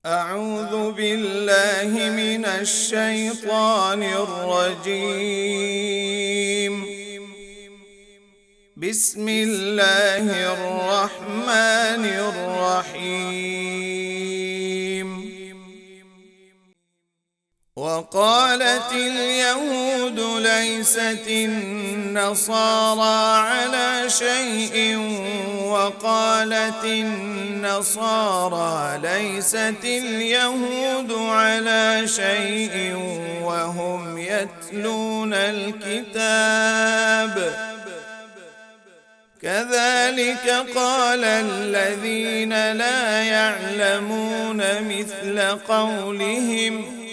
أعوذ بالله من الشيطان الرجيم. بسم الله الرحمن الرحيم. وقالت اليهود ليست النصارى على شيء وقالت النصارى ليست اليهود على شيء وهم يتلون الكتاب. كذلك قال الذين لا يعلمون مثل قولهم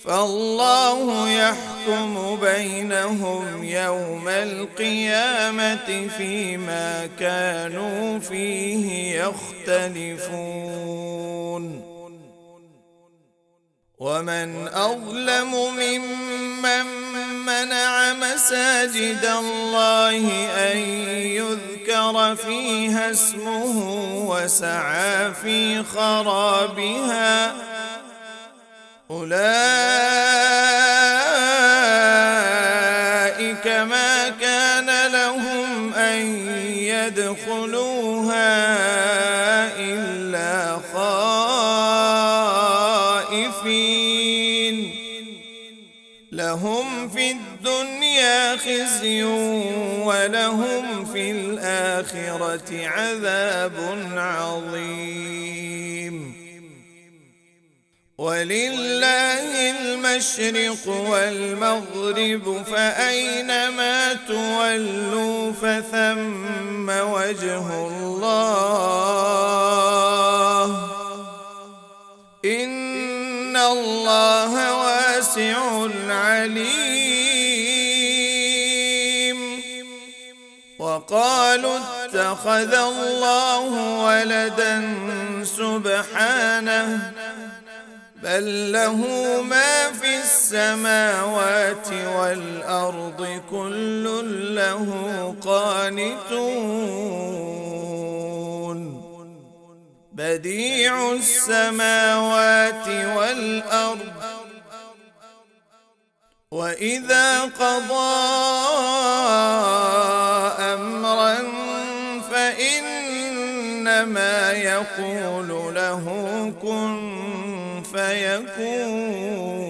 فالله يحكم بينهم يوم القيامة فيما كانوا فيه يختلفون. ومن أظلم ممن منع مساجد الله أن يذكر فيها اسمه وسعى في خرابها أولئك ما كان لهم أن يدخلوها إلا خائفين لهم في الدنيا خزي ولهم في الآخرة عذاب عظيم. ولله المشرق والمغرب فأينما تولوا فثم وجه الله إن الله واسع عليم. وقالوا اتخذ الله ولدا سبحانه بل له ما في السماوات والأرض كل له قانتون بديع السماوات والأرض وإذا قضى أمرا فإنما يقول له كن فيكون.